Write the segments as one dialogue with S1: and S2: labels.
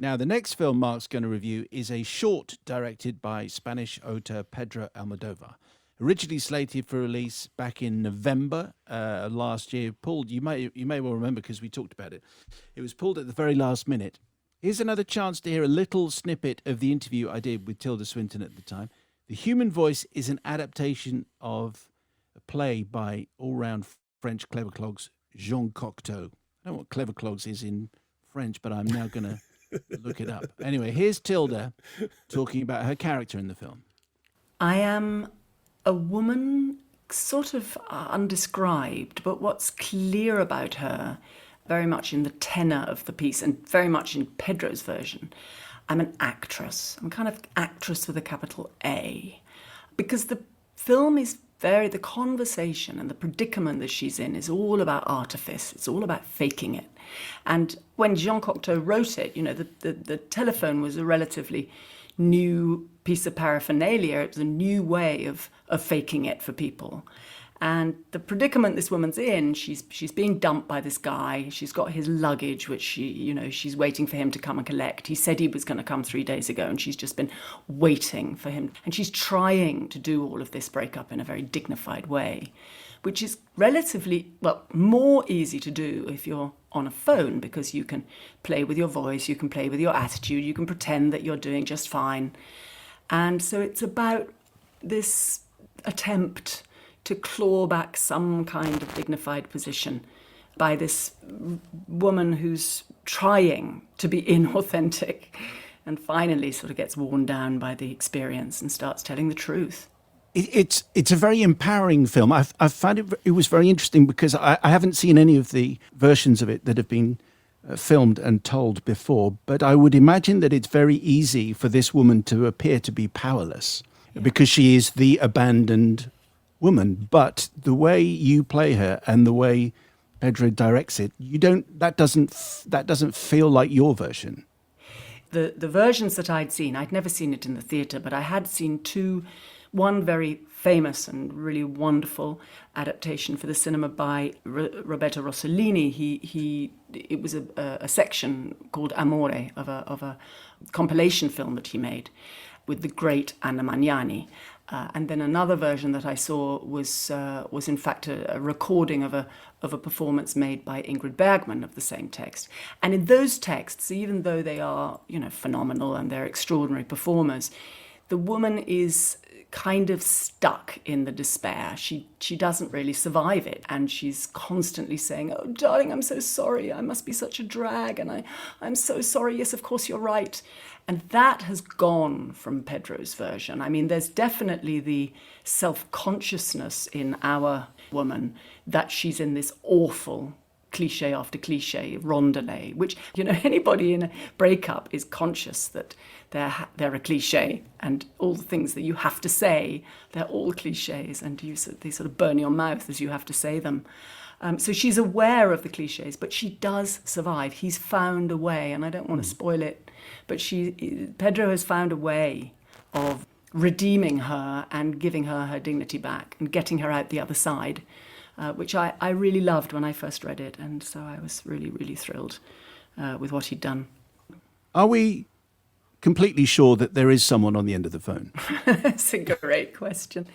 S1: Now, the next film Mark's going to review is a short directed by Spanish author Pedro Almodóvar. Originally slated for release back in November last year, pulled. You may well remember because we talked about it. It was pulled at the very last minute. Here's another chance to hear a little snippet of the interview I did with Tilda Swinton at the time. The Human Voice is an adaptation of a play by all-round French clever clogs Jean Cocteau. I don't know what clever clogs is in French, but I'm now going to look it up. Anyway, here's Tilda talking about her character in the film.
S2: I am a woman sort of undescribed, but what's clear about her, very much in the tenor of the piece and very much in Pedro's version, I'm an actress. I'm kind of actress with a capital A. Because the film is the conversation and the predicament that she's in is all about artifice. It's all about faking it. And when Jean Cocteau wrote it, the telephone was a relatively new piece of paraphernalia. It was a new way of faking it for people. And the predicament this woman's in, she's being dumped by this guy. She's got his luggage, which she's waiting for him to come and collect. He said he was going to come 3 days ago, and she's just been waiting for him. And she's trying to do all of this breakup in a very dignified way, which is relatively, more easy to do if you're on a phone, because you can play with your voice, you can play with your attitude, you can pretend that you're doing just fine. And so it's about this attempt to claw back some kind of dignified position by this woman who's trying to be inauthentic and finally sort of gets worn down by the experience and starts telling the truth.
S1: It's a very empowering film. I found it was very interesting because I haven't seen any of the versions of it that have been filmed and told before, but I would imagine that it's very easy for this woman to appear to be powerless because she is the abandoned woman. But the way you play her and the way Pedro directs it, that doesn't feel like your version.
S2: The versions that I'd seen, I'd never seen it in the theatre, but I had seen one very famous and really wonderful adaptation for the cinema by Roberto Rossellini. It was a section called Amore of a compilation film that he made with the great Anna Magnani. And then another version that I saw was in fact a recording of a performance made by Ingrid Bergman of the same text. And in those texts, even though they are phenomenal and they're extraordinary performers, the woman is kind of stuck in the despair. She doesn't really survive it, and she's constantly saying, "Oh, darling, I'm so sorry. I must be such a drag, and I'm so sorry. Yes, of course, you're right." And that has gone from Pedro's version. I mean, there's definitely the self-consciousness in our woman that she's in this awful cliche after cliche rondelay, which, anybody in a breakup is conscious that they're a cliche, and all the things that you have to say, they're all cliches, and they sort of burn your mouth as you have to say them. So she's aware of the cliches, but she does survive. He's found a way, and I don't want to spoil it, but Pedro has found a way of redeeming her and giving her dignity back and getting her out the other side, which I really loved when I first read it, and so I was really, really thrilled with what he'd done.
S1: Are we completely sure that there is someone on the end of the phone?
S2: That's a great question.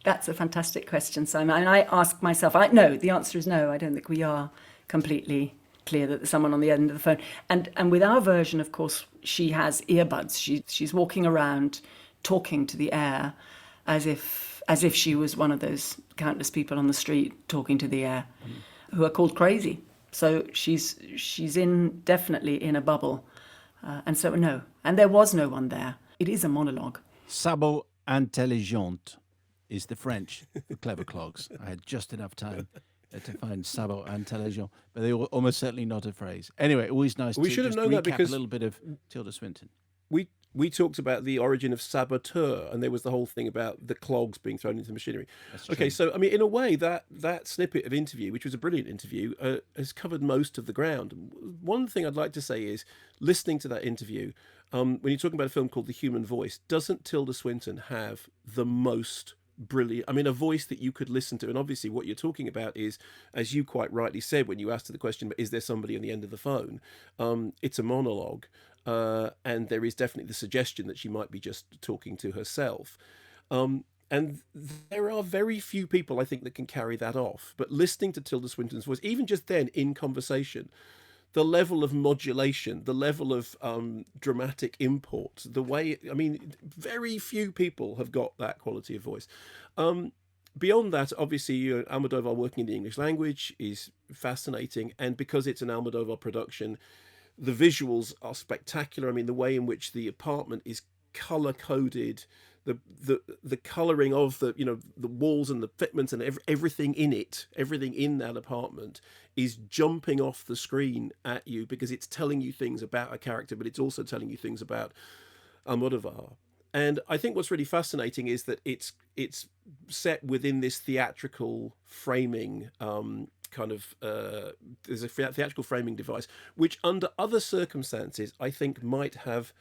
S2: That's a fantastic question, Simon. And I ask myself, no, the answer is no. I don't think we are completely clear that there's someone on the end of the phone. And with our version, of course, she has earbuds. She's walking around talking to the air as if she was one of those countless people on the street talking to the air who are called crazy. So she's definitely in a bubble. And so, no. And there was no one there. It is a monologue.
S1: Sabot intelligent is the French for clever clogs. I had just enough time to find sabot intelligent, but they were almost certainly not a phrase. Anyway, always nice to
S3: should have
S1: just
S3: known
S1: recap
S3: that because
S1: a little bit of Tilda Swinton.
S3: We talked about the origin of saboteur, and there was the whole thing about the clogs being thrown into the machinery. Okay, so I mean, in a way, that snippet of interview, which was a brilliant interview, has covered most of the ground. One thing I'd like to say is, listening to that interview, when you're talking about a film called The Human Voice, doesn't Tilda Swinton have the most brilliant, I mean, a voice that you could listen to? And obviously what you're talking about is, as you quite rightly said when you asked her the question, is there somebody on the end of the phone? It's a monologue. and there is definitely the suggestion that she might be just talking to herself. And there are very few people, I think, that can carry that off. But listening to Tilda Swinton's voice, even just then in conversation, the level of modulation, the level of dramatic import, the way, I mean, very few people have got that quality of voice. Beyond that, obviously, Almodóvar working in the English language is fascinating. And because it's an Almodóvar production, the visuals are spectacular. I mean, the way in which the apartment is color coded, the coloring of the walls and the fitments and everything in it, everything in that apartment is jumping off the screen at you because it's telling you things about a character, but it's also telling you things about Almodóvar. And I think what's really fascinating is that it's set within this theatrical framing there's a theatrical framing device, which under other circumstances I think might have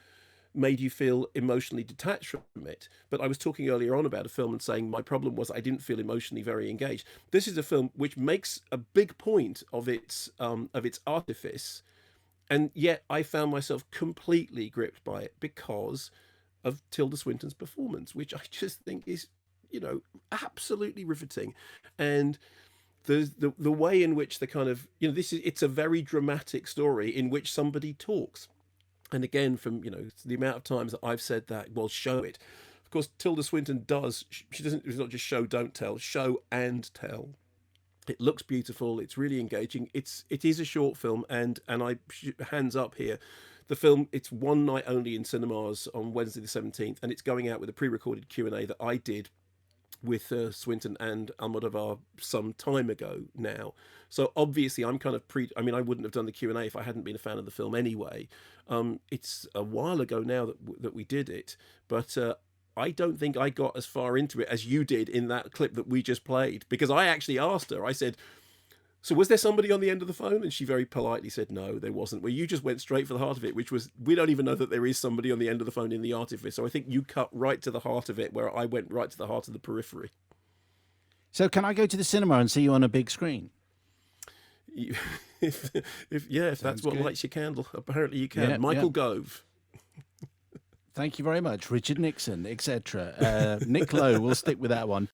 S3: made you feel emotionally detached from it. But I was talking earlier on about a film and saying my problem was I didn't feel emotionally very engaged. This is a film which makes a big point of its artifice, and yet I found myself completely gripped by it because of Tilda Swinton's performance, which I just think is, absolutely riveting. And the way in which the kind of, it's a very dramatic story in which somebody talks. And again, from, the amount of times that I've said that, well, show it. Of course, Tilda Swinton does, it's not just show, don't tell, show and tell. It looks beautiful. It's really engaging. It is a short film, and I hands up here. The film, it's one night only in cinemas on Wednesday the 17th, and it's going out with a pre-recorded Q&A that I did with Swinton and Almodóvar some time ago now. So obviously I'm kind of I wouldn't have done the Q&A if I hadn't been a fan of the film anyway. It's a while ago now that we did it, but I don't think I got as far into it as you did in that clip that we just played, because I actually asked her, I said, so was there somebody on the end of the phone? And she very politely said, no, there wasn't. Well, you just went straight for the heart of it, which was, we don't even know that there is somebody on the end of the phone in the artifice. So I think you cut right to the heart of it, where I went right to the heart of the periphery.
S1: So can I go to the cinema and see you on a big screen?
S3: If that's what lights your candle, apparently you can.
S1: Yeah,
S3: Michael Gove.
S1: Thank you very much. Richard Nixon, etc. Nick Lowe, we'll stick with that one.